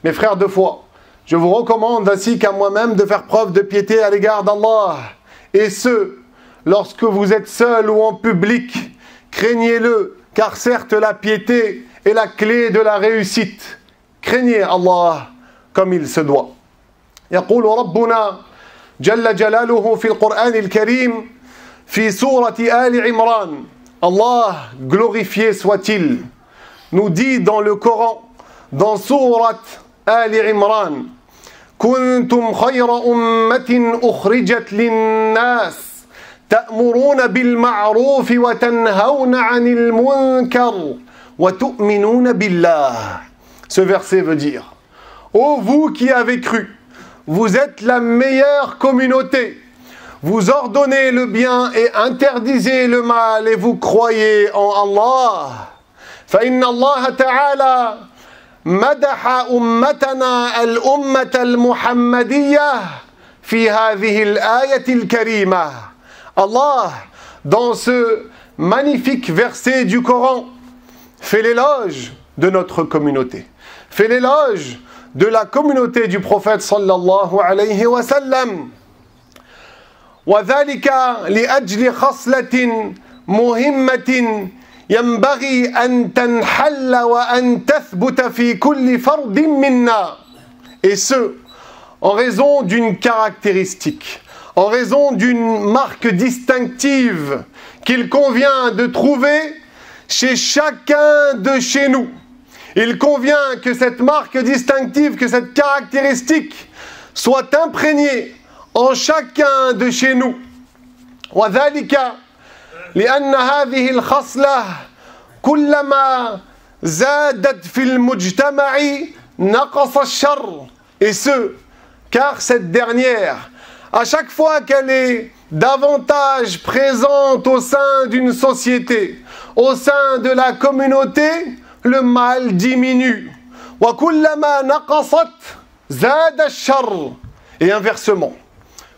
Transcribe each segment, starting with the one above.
Mes frères de foi, je vous recommande ainsi qu'à moi-même de faire preuve de piété à l'égard d'Allah. Et ce, lorsque vous êtes seul ou en public, craignez-le, car certes la piété est la clé de la réussite. Craignez Allah comme il se doit. يقول ربنا جل جلاله في القرآن الكريم في سورة آل عمران. Allah, glorifié soit-il, nous dit dans le Coran, dans sourate آل عمران: كنتم خير أمة أخرجت للناس تأمرون بالمعروف وتنهون عن المنكر وتؤمنون بالله. Ce verset veut dire: ô vous qui avez cru, vous êtes la meilleure communauté. Vous ordonnez le bien et interdisez le mal et vous croyez en Allah. فإن الله تعالى مدح أمتنا الأمة المحمدية في هذه الآية الكريمة. Allah, dans ce magnifique verset du Coran, fait l'éloge de notre communauté, fait l'éloge de la communauté du prophète sallallahu alayhi wa sallam. وذلك لأجل خصلة مهمة ينبغي أن تنحل وأن تثبت في كل فرد منا. Et ce, en raison d'une caractéristique, en raison d'une marque distinctive qu'il convient de trouver chez chacun de chez nous. Il convient que cette marque distinctive, que cette caractéristique soit imprégnée en chacun de chez nous. وذلك لأن هذه الخصلة كلما زادت في المجتمع نقص الشر. Et ce, car cette dernière, à chaque fois qu'elle est davantage présente au sein d'une société, au sein de la communauté, le mal diminue. وكلما نقصت زاد الشر. Et inversement,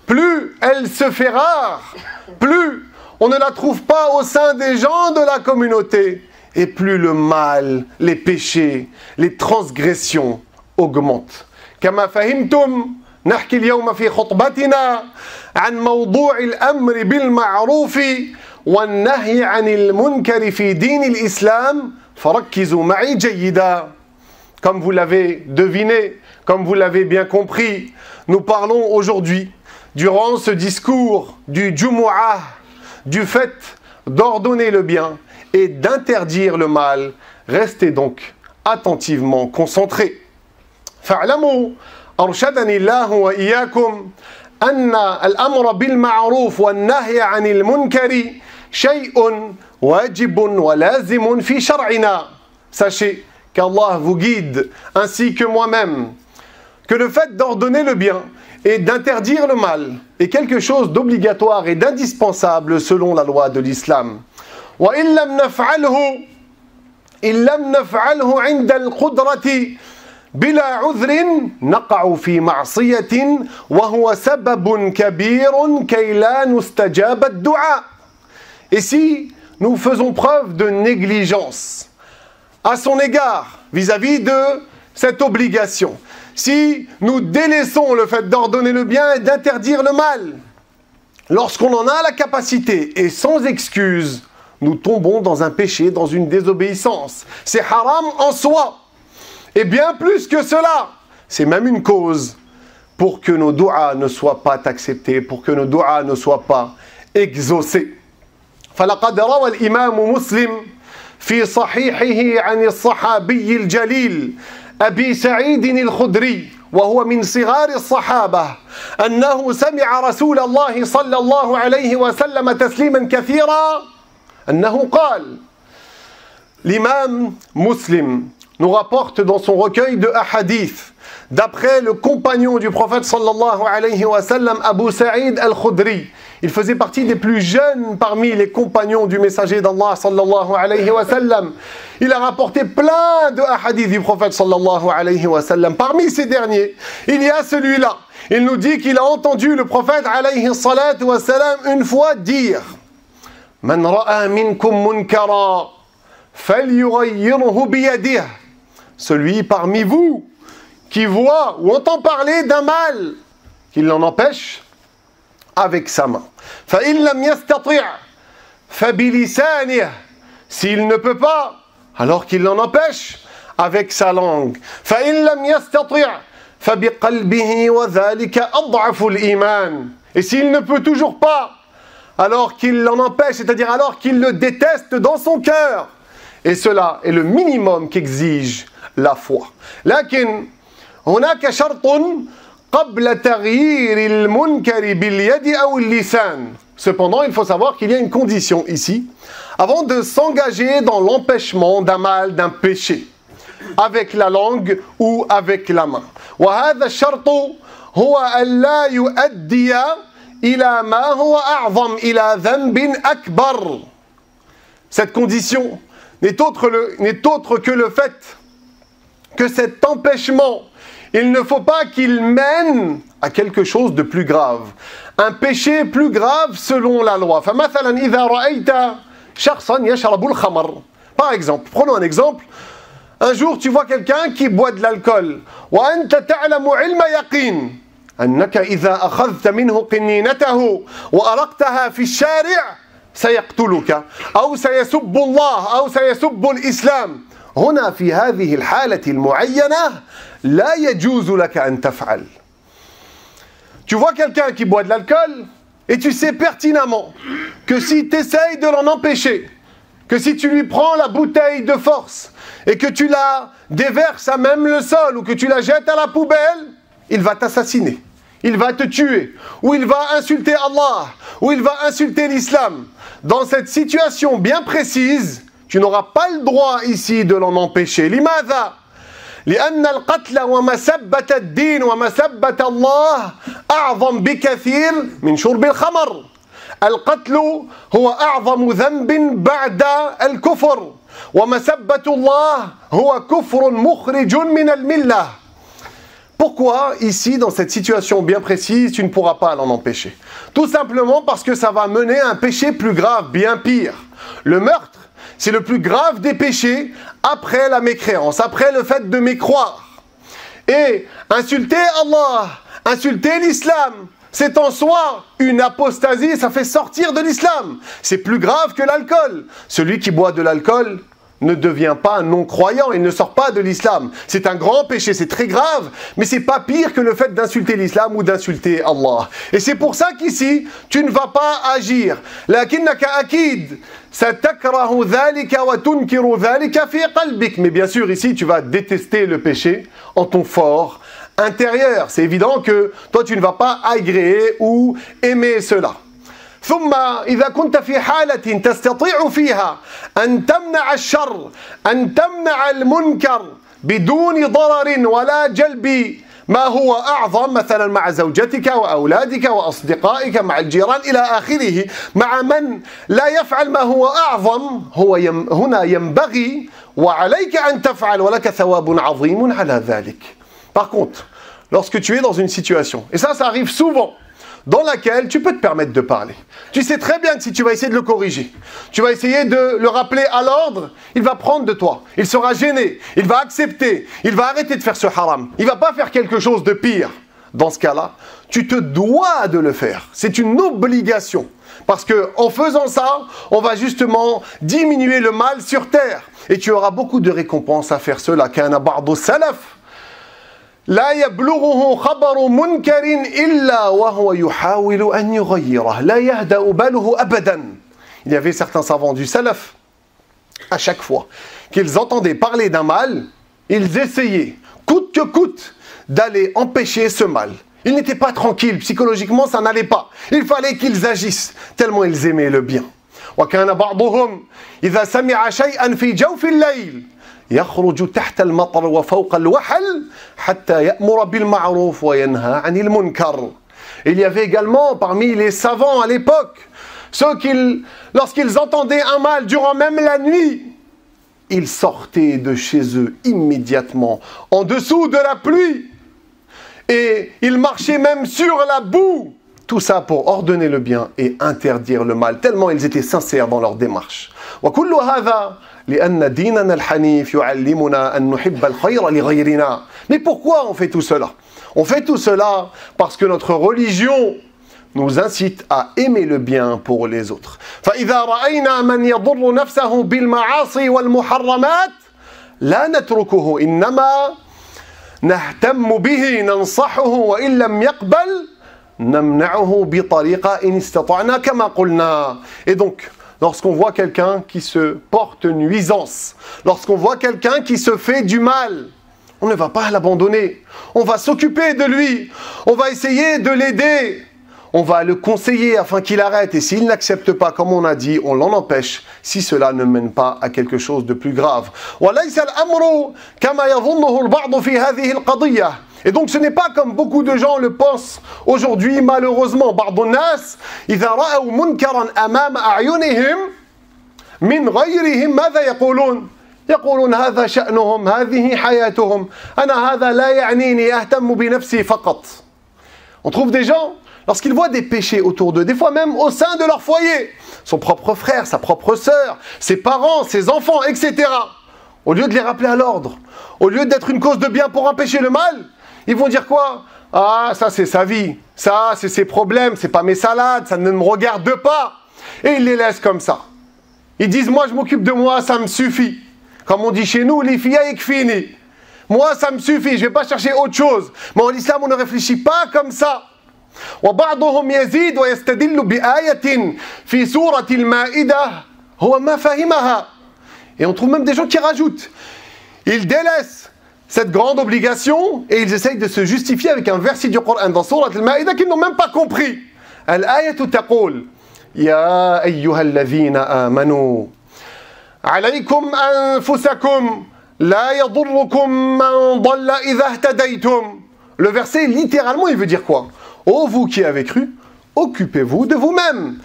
plus elle se fait rare, plus on ne la trouve pas au sein des gens de la communauté, et plus le mal, les péchés, les transgressions augmentent. كما فهمتم نحكي اليوم في خطبتنا عن موضوع الأمر بالمعروف والنهي عن المنكر في دين الإسلام فركزوا معي جيدا. Comme vous l'avez deviné, comme vous l'avez bien compris, nous parlons aujourd'hui, durant ce discours du Jumu'ah, du fait d'ordonner le bien et d'interdire le mal. Restez donc attentivement concentrés. فاعلموا أرشدني الله وإياكم أن الأمر بالمعروف والنهي عن المنكر شيء واجب ولازم في شرعنا. Sachez qu'Allah vous guide, ainsi que moi-même, que le fait d'ordonner le bien et d'interdire le mal est quelque chose d'obligatoire et d'indispensable selon la loi de l'islam. وإن لم نفعله عند القدرة بلا عذر نقع في معصية وهو سبب كبير كي لا نستجاب الدعاء. Et si nous faisons preuve de négligence à son égard vis-à-vis de cette obligation, si nous délaissons le fait d'ordonner le bien et d'interdire le mal, lorsqu'on en a la capacité et sans excuse, nous tombons dans un péché, dans une désobéissance. C'est haram en soi. Et bien plus que cela, c'est même une cause pour que nos du'as ne soient pas acceptés, pour que nos du'as ne soient pas exaucés. فلقد روى الإمام مسلم في صحيحه عن الصحابي الجليل أبي سعيد الخدري وهو من صغار الصحابة أنه سمع رسول الله صلى الله عليه وسلم تسليما كثيرا أنه قال. L'imam Muslim nous rapporte dans son recueil de hadith, d'après le compagnon du prophète sallallahu alayhi wa sallam, Abu Sa'id al-Khudri. Il faisait partie des plus jeunes parmi les compagnons du messager d'Allah sallallahu alayhi wa sallam. Il a rapporté plein de hadiths du prophète sallallahu alayhi wa sallam. Parmi ces derniers, il y a celui-là. Il nous dit qu'il a entendu le prophète alayhi salatu wa sallam une fois dire: Man ra'a minkum munkara فَلْيُغَيِّرْهُ بِيَدِهِ. Celui parmi vous qui voit ou entend parler d'un mal, qu'il l'en empêche avec sa main. فَإِنْ لَمْ يَسْتَطِعْ فَبِلِسَانِهِ. S'il ne peut pas, alors qu'il l'en empêche avec sa langue. فَإِنْ لَمْ يَسْتَطِعْ فَبِقَلْبِهِ وَذَلِكَ أَضْعَفُ الْإِيمَانِ. Et s'il ne peut toujours pas, alors qu'il l'en empêche, c'est-à-dire alors qu'il le déteste dans son cœur. Et cela est le minimum qu'exige la foi. لكن هناك شرط قبل تغيير المنكر باليد أو اللسان. Cependant, il faut savoir qu'il y a une condition ici, avant de s'engager dans l'empêchement d'un mal, d'un péché, avec la langue ou avec la main. وهذا الشرط هو أن لا يؤدي إلى ما هو أعظم إلى ذنب أكبر. Cette condition n'est autre que le fait que cet empêchement, il ne faut pas qu'il mène à quelque chose de plus grave. Un péché plus grave selon la loi. فمثلا إذا رأيت شخصا يشرب الخمر. Par exemple, prenons un exemple. Un jour, tu vois quelqu'un qui boit de l'alcool. وأنت تعلم علم يقين أنك إذا أخذت منه قنينته وأرقتها في الشارع سيقتلك أو سيسب الله أو سيسب الإسلام. هنا في هذه الحالة المعينة لا يجوز لك أن تفعل. Tu vois quelqu'un qui boit de l'alcool et tu sais pertinemment que si tu essayes de l'en empêcher, que si tu lui prends la bouteille de force et que tu la déverses à même le sol ou que tu la jettes à la poubelle, il va t'assassiner, il va te tuer, ou il va insulter Allah, ou il va insulter l'islam. Dans cette situation bien précise, tu n'auras pas le droit ici de l'en empêcher. لماذا؟ لأن القتل ومسبة الدين ومسبة الله أعظم بكثير من شرب الخمر. القتل هو أعظم ذنب بعد الكفر ومسبة الله هو كفر مخرج من الملة. Pourquoi, ici, dans cette situation bien précise, tu ne pourras pas l'en empêcher? Tout simplement parce que ça va mener à un péché plus grave, bien pire. Le meurtre, c'est le plus grave des péchés après la mécréance, après le fait de mécroire. Et insulter Allah, insulter l'islam, c'est en soi une apostasie, ça fait sortir de l'islam. C'est plus grave que l'alcool. Celui qui boit de l'alcool ne devient pas un non-croyant, il ne sort pas de l'islam. C'est un grand péché, c'est très grave, mais c'est pas pire que le fait d'insulter l'islam ou d'insulter Allah. Et c'est pour ça qu'ici, tu ne vas pas agir. لكنك أكيد ستكره ذلك وتنكر ذلك في قلبك. Mais bien sûr, ici, tu vas détester le péché en ton fort intérieur. C'est évident que toi, tu ne vas pas agréer ou aimer cela. ثم إذا كنت في حالة تستطيع فيها أن تمنع الشر أن تمنع المنكر بدون ضرر ولا جلب ما هو أعظم مثلا مع زوجتك وأولادك وأصدقائك مع الجيران إلى آخره مع من لا يفعل ما هو أعظم هنا ينبغي وعليك أن تفعل ولك ثواب عظيم على ذلك. Par contre, lorsque tu es dans une situation, et ça arrive souvent, dans laquelle tu peux te permettre de parler. Tu sais très bien que si tu vas essayer de le corriger, tu vas essayer de le rappeler à l'ordre, il va prendre de toi, il sera gêné, il va accepter, il va arrêter de faire ce haram, il va pas faire quelque chose de pire. Dans ce cas-là, tu te dois de le faire. C'est une obligation. Parce que en faisant ça, on va justement diminuer le mal sur terre. Et tu auras beaucoup de récompenses à faire cela. كان بعض السلف لا يبلغه خبر منكر إلا وهو يحاول أن يغيره لا يهدأ باله أبدا. Il y avait certains savants du salaf, à chaque fois qu'ils entendaient parler d'un mal, ils essayaient, coûte que coûte, d'aller empêcher ce mal. Ils n'étaient pas tranquilles, psychologiquement ça n'allait pas. Il fallait qu'ils agissent, tellement ils aimaient le bien. وكان بعضهم إذا سمع شيئا في جوف الليل يخرج تحت المطر وفوق الوحل حتى يأمر بالمعروف وينهى عن المنكر. Il y avait également parmi les savants à l'époque ceux qui, lorsqu'ils entendaient un mal durant même la nuit, ils sortaient de chez eux immédiatement en dessous de la pluie et ils marchaient même sur la boue. Tout ça pour ordonner le bien et interdire le mal, tellement ils étaient sincères dans leur démarche. وكل هذا لأن ديننا الحنيف يعلمنا أن نحب الخير لغيرنا. Mais pourquoi on fait tout cela? On fait tout cela parce que notre religion nous incite à aimer le bien pour les autres. فإذا رأينا من يضر نفسه بالمعاصي والمحرمات لا نتركه إنما نهتم به ننصحه وإن لم يقبل نمنعه بطريقة إن استطعنا كما قلنا. Et donc, lorsqu'on voit quelqu'un qui se porte nuisance, lorsqu'on voit quelqu'un qui se fait du mal, on ne va pas l'abandonner. On va s'occuper de lui. On va essayer de l'aider. On va le conseiller afin qu'il arrête. Et s'il n'accepte pas, comme on a dit, on l'en empêche si cela ne mène pas à quelque chose de plus grave. Et donc ce n'est pas comme beaucoup de gens le pensent aujourd'hui, malheureusement. بعض الناس إذا رأوا منكرا أمام أعينهم من غيرهم ماذا يقولون؟ يقولون هذا شأنهم، هذه حياتهم، أنا هذا لا يعنيني، أهتم بنفسي فقط. On trouve des gens, lorsqu'ils voient des péchés autour d'eux, des fois même au sein de leur foyer, son propre frère, sa propre sœur, ses parents, ses enfants, etc. Au lieu de les rappeler à l'ordre, au lieu d'être une cause de bien pour empêcher le mal, ils vont dire quoi? Ah, ça c'est sa vie, ça c'est ses problèmes, c'est pas mes salades, ça ne me regarde pas. Et ils les laissent comme ça. Ils disent, moi je m'occupe de moi, ça me suffit. Comme on dit chez nous, les filles fini. Moi ça me suffit, je vais pas chercher autre chose. Mais en islam on ne réfléchit pas comme ça. وبعضهم يزيد ويستدل بآية في سورة المائدة هو ما فهمها. Et on trouve même des gens qui rajoutent. Ils délaissent cette grande obligation et ils essayent de se justifier avec un verset du Coran dans Sourate Al-Ma'idah qu'ils n'ont même pas compris. Al-ayat taqul Ya ayyuha alladhina amanu alaykum anfusakum la yadurrukum man dalla idha ihtadaytum. Le verset littéralement il veut dire quoi? Ô vous qui avez cru, occupez-vous de vous-même.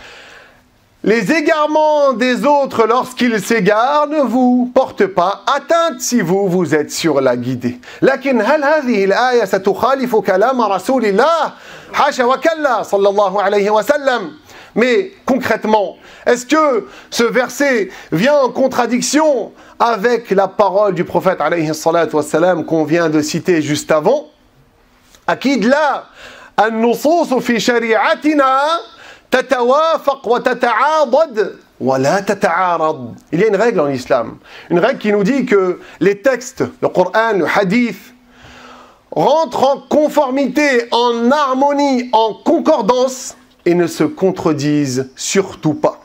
Les égarements des autres lorsqu'ils s'égarent ne vous portent pas atteinte si vous êtes sur la guidée. لكن هل هذه الآية ستخالف كلام رسول الله حاشا وكلا صلى الله عليه وسلم. Mais concrètement, est-ce que ce verset vient en contradiction avec la parole du prophète alayhi salatu wassalam qu'on vient de citer juste avant? أكيد لا. النصوص في شريعتنا تتوافق وتتعاضد ولا تتعارض. Il y a une règle en islam, une règle qui nous dit que les textes, le Coran, le hadith, rentrent en conformité, en harmonie, en concordance et ne se contredisent surtout pas.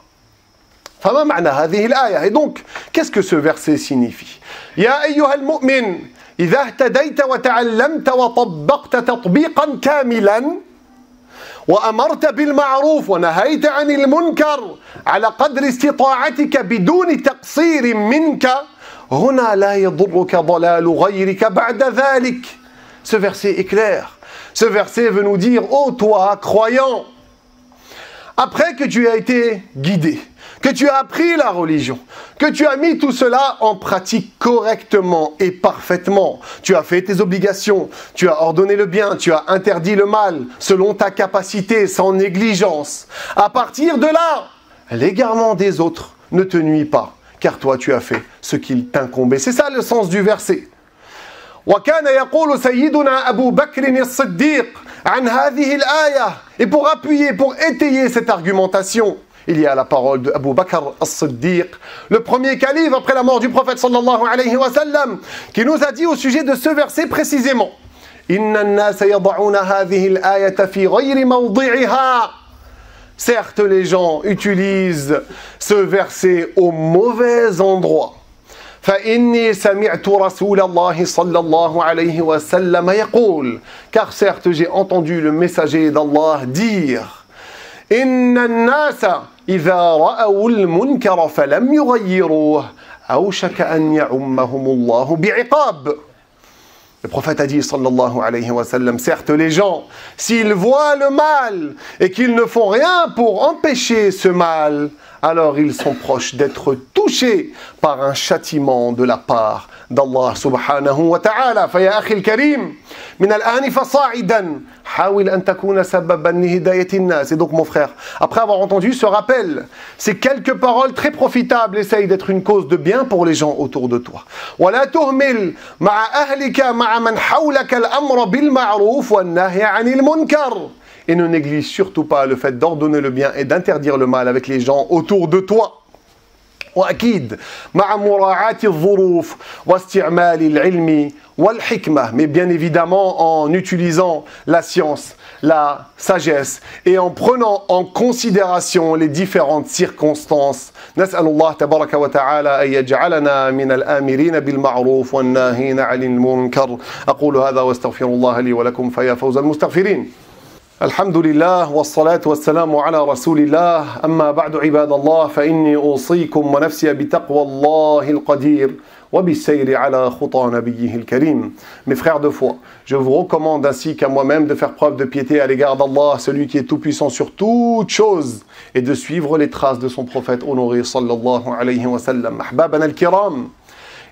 فما معنى هذه الآية? Et donc, qu'est-ce que ce verset signifie? يا أيها المؤمن إذا اهتديت وتعلمت وطبقت تطبيقا كاملا وأمرت بالمعروف ونهيت عن المنكر على قدر استطاعتك بدون تقصير منك هنا لا يضرك ضلال غيرك بعد ذلك. Ce verset est clair. Ce verset veut nous dire, ô toi, croyant, après que tu as été guidé, que tu as appris la religion, que tu as mis tout cela en pratique correctement et parfaitement. Tu as fait tes obligations, tu as ordonné le bien, tu as interdit le mal, selon ta capacité, sans négligence. À partir de là, l'égarement des autres ne te nuit pas, car toi tu as fait ce qu'il t'incombait. C'est ça le sens du verset. وكان يقول سيدنا أبو بكر الصديق عن هذه الآية. Et pour appuyer, pour étayer cette argumentation, il y a la parole de Abu Bakr as-Siddiq, le premier calife après la mort du prophète sallallahu alayhi wa sallam, qui nous a dit au sujet de ce verset précisément: Inna an-nas yad'una hadhihi al-ayata fi ghayri mawdi'iha. Certes, les gens utilisent ce verset au mauvais endroit. فإني سمعت رسول الله صلى الله عليه وسلم يقول, car certes j'ai entendu le messager d'Allah dire: إن الناس إذا رأوا المنكر فلم يغيروه أوشك أن يعمهم الله بعقاب. Le prophète a dit sallallahu alayhi wa sallam, certes les gens, s'ils voient le mal et qu'ils ne font rien pour empêcher ce mal, alors ils sont proches d'être touchés par un châtiment de la part d'Allah subhanahu wa ta'ala. فيا أخي الكريم من الآن فصاعدا حاول أن تكون سببا لهداية الناس. Et donc mon frère, après avoir entendu ce rappel, ces quelques paroles très profitables, essaye d'être une cause de bien pour les gens autour de toi. ولا تهمل مع أهلك مع من حولك الأمر بالمعروف والنهي عن المنكر. Et ne néglige surtout pas le fait d'ordonner le bien et d'interdire le mal avec les gens autour de toi. وأكيد مع مراعاة الظروف واستعمال العلم والحكمة, mais bien évidemment en utilisant la science, la sagesse et en prenant en considération les différentes circonstances. نسأل الله تبارك وتعالى أن يجعلنا من الآمرين بالمعروف والناهين عن المنكر. أقول هذا واستغفر الله لي ولكم فيا فوز المستغفرين. الحمد لله والصلاة والسلام على رسول الله. أما بعد عباد الله فإني أوصيكم ونفسي بتقوى الله القدير وبالسير على خطى نبيه الكريم. Mes frères de foi, je vous recommande ainsi qu'à moi-même de faire preuve de piété à l'égard d'Allah, celui qui est tout-puissant sur toute chose, et de suivre les traces de son prophète honoré sallallahu alayhi wa sallam. أحبابنا الكرام،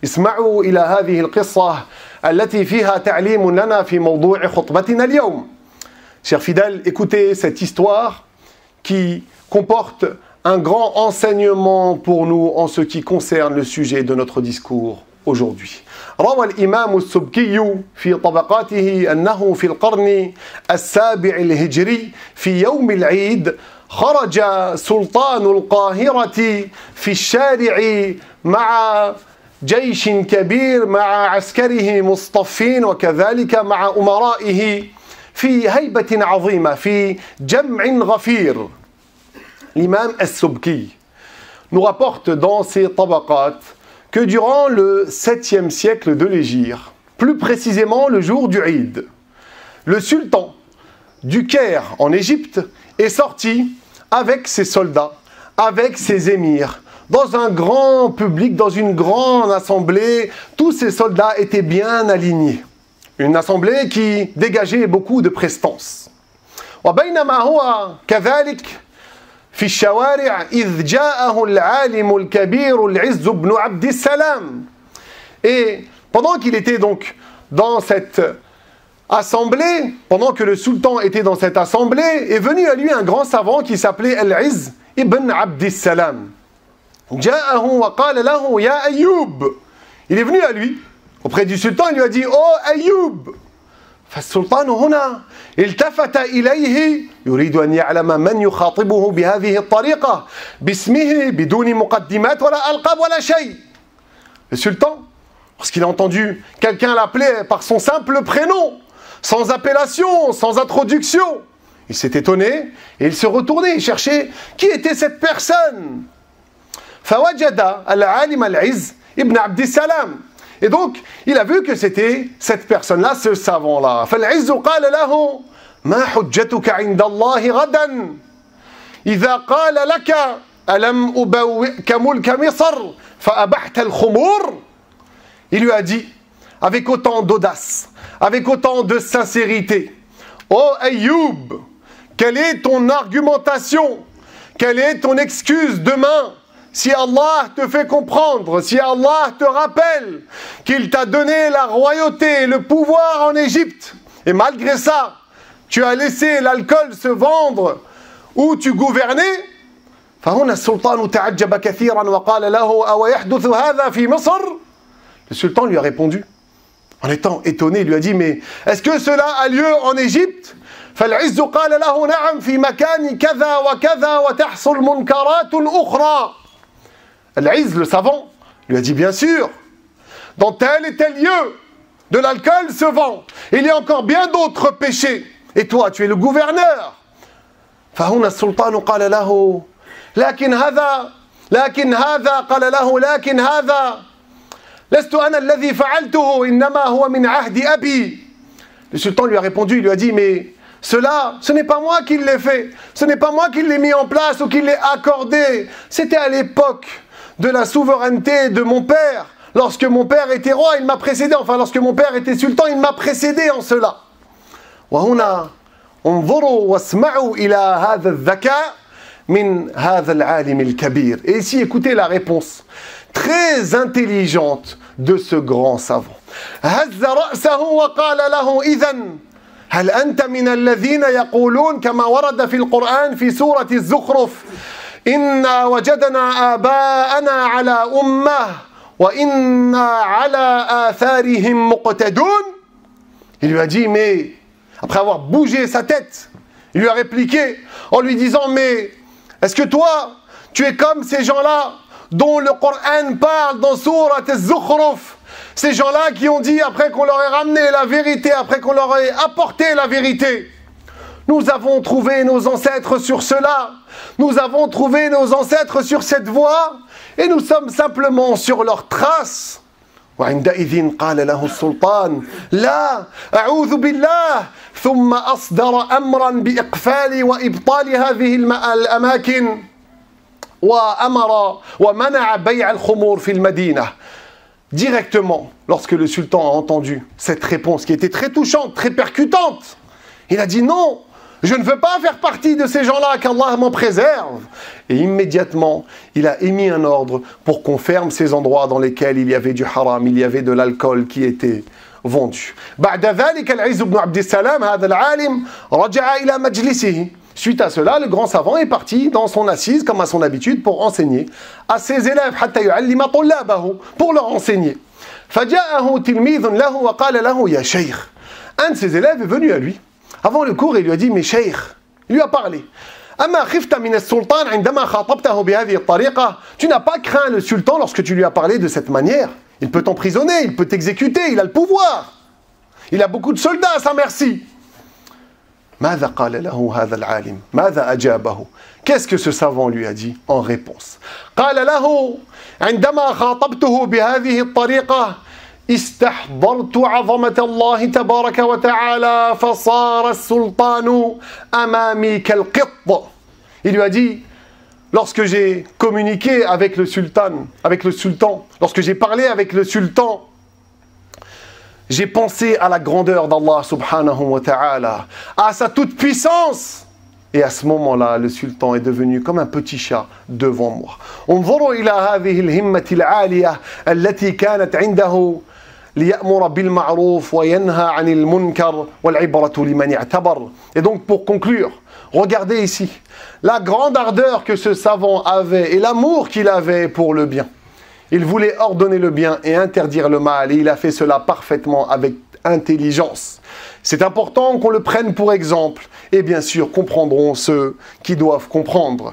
اسمعوا إلى هذه القصة التي فيها تعليم لنا في موضوع خطبتنا اليوم. Chers fidèles, écoutez cette histoire qui comporte un grand enseignement pour nous en ce qui concerne le sujet de notre discours aujourd'hui. روى الإمام السبكي في طبقاته أنه في القرن السابع الهجري في يوم العيد خرج سلطان القاهرة في الشارع مع جيش كبير مع عسكره مصطفين وكذلك مع أمرائه في هيبة عظيمة في جمع غفير. L'imam As-Subki nous rapporte dans ses tabaqat que durant le 7e siècle de l'Hégire, plus précisément le jour du Eid, le sultan du Caire en Égypte est sorti avec ses soldats, avec ses émirs, dans un grand public, dans une grande assemblée. Tous ces soldats étaient bien alignés. Une assemblée qui dégageait beaucoup de prestance. وبينما هو كذلك في الشوارع إذ جاءه العالم الكبير العز بن عبد السلام. Et pendant qu'il était donc dans cette assemblée, pendant que le sultan était dans cette assemblée, est venu à lui un grand savant qui s'appelait Al-Izz ibn Abd Salam. جاءه وقال له يا أيوب. Il est venu à lui auprès du sultan, il lui a dit: Oh Ayoub. فالسلطان هنا التفت إليه يريد أن يعلم من يخاطبه بهذه الطريقة باسمه بدون مقدمات ولا ألقاب ولا شيء. Le sultan, lorsqu'il a entendu quelqu'un l'appeler par son simple prénom, sans appellation, sans introduction, il s'est étonné et il se retournait, il cherchait qui était cette personne. فوجد العالم العز ابن عبد السلام. Et donc, il a vu que c'était cette personne-là, ce savant-là. فالعز قال له ما حجتك عند الله غدا إذا قال لك ألم أبوئك ملك مصر فأبحت الخمور. Il lui a dit, avec autant d'audace, avec autant de sincérité: Oh Ayoub, quelle est ton argumentation? Quelle est ton excuse demain? Si Allah te fait comprendre, si Allah te rappelle qu'il t'a donné la royauté et le pouvoir en Égypte, et malgré ça, tu as laissé l'alcool se vendre où tu gouvernais, فهنا السلطان تعجب كثيرا وقال له أو يحدث هذا في مصر. Le sultan lui a répondu, en étant étonné, il lui a dit: mais est-ce que cela a lieu en Égypte? فالعز قال له نعم في مكان كذا وكذا وتحصل منكرات أخرى. Al-Izz, le savant, lui a dit: bien sûr, dans tel et tel lieu, de l'alcool se vend. Il y a encore bien d'autres péchés. Et toi, tu es le gouverneur. فهنا السلطان قال له لكن هذا قال له لكن هذا لست أنا الذي فعلته إنما هو من عهد أبي. Le sultan lui a répondu, il lui a dit: mais cela, ce n'est pas moi qui l'ai fait, ce n'est pas moi qui l'ai mis en place ou qui l'ai accordé. C'était à l'époque de la souveraineté de mon père. Lorsque mon père était roi, il m'a précédé. Enfin, lorsque mon père était sultan, il m'a précédé en cela. وهنا انظروا واسمعوا إلى هذا الذكاء من هذا العالم الكبير. Et ici, écoutez la réponse très intelligente de ce grand savant. هز رأسه وقال له إذن هل أنت من الذين يقولون كما ورد في القرآن في سورة الزخرف إنا وجدنا آباءنا على أمة وإنا على آثارهم مقتدون. Il lui a dit, mais après avoir bougé sa tête, il lui a répliqué en lui disant, mais est-ce que toi, tu es comme ces gens-là dont le Coran parle dans Surat al-Zukhruf, ces gens-là qui ont dit après qu'on leur ait ramené la vérité, après qu'on leur ait apporté la vérité, nous avons trouvé nos ancêtres sur cela, nous avons trouvé nos ancêtres sur cette voie, et nous sommes simplement sur leurs traces. وعندئذ قال له السلطان لا أعوذ بالله ثم أصدر أمرا بإقفال وإبطال هذه الأماكن وأمر ومنع بيع الخمور في المدينة. Directement, lorsque le sultan a entendu cette réponse qui était très touchante, très percutante, il a dit non, je ne veux pas faire partie de ces gens-là, qu'Allah m'en préserve. Et immédiatement, il a émis un ordre pour qu'on ferme ces endroits dans lesquels il y avait du haram, il y avait de l'alcool qui était vendu. بعد ذلك العز بن عبد السلام هذا العالم رجع إلى مجلسه. Suite à cela, le grand savant est parti dans son assise, comme à son habitude, pour enseigner à ses élèves, حتى يعلم طلابه, pour leur enseigner. فجاءه تلميذ له وقال له يا شيخ. Un de ses élèves est venu à lui. Avant le cours, il lui a dit, mais cheikh, il lui a parlé. أما خفت من السلطان عندما خاطبته بهذه الطريقة. Tu n'as pas craint le sultan lorsque tu lui as parlé de cette manière. Il peut t'emprisonner, il peut t'exécuter, il a le pouvoir. Il a beaucoup de soldats à sa merci. ماذا قال له هذا العالم؟ ماذا أجابه؟ Qu'est-ce que ce savant lui a dit en réponse؟ قال له عندما خاطبته بهذه الطريقة استحضرت عظمة الله تبارك وتعالى فصار السلطان أمامي كالقط. Il lui a dit, lorsque j'ai communiqué avec le sultan, lorsque j'ai parlé avec le sultan, j'ai pensé à la grandeur d'Allah subhanahu wa ta'ala, à sa toute-puissance. Et à ce moment-là, le sultan est devenu comme un petit chat devant moi. انظروا إلى هذه الهمة العالية التي كانت عنده ليأمر بالمعروف وينهى عن المنكر والعبرة لمن اعتبر. Et donc pour conclure, regardez ici la grande ardeur que ce savant avait et l'amour qu'il avait pour le bien. Il voulait ordonner le bien et interdire le mal, et il a fait cela parfaitement avec intelligence. C'est important qu'on le prenne pour exemple, et bien sûr comprendront ceux qui doivent comprendre.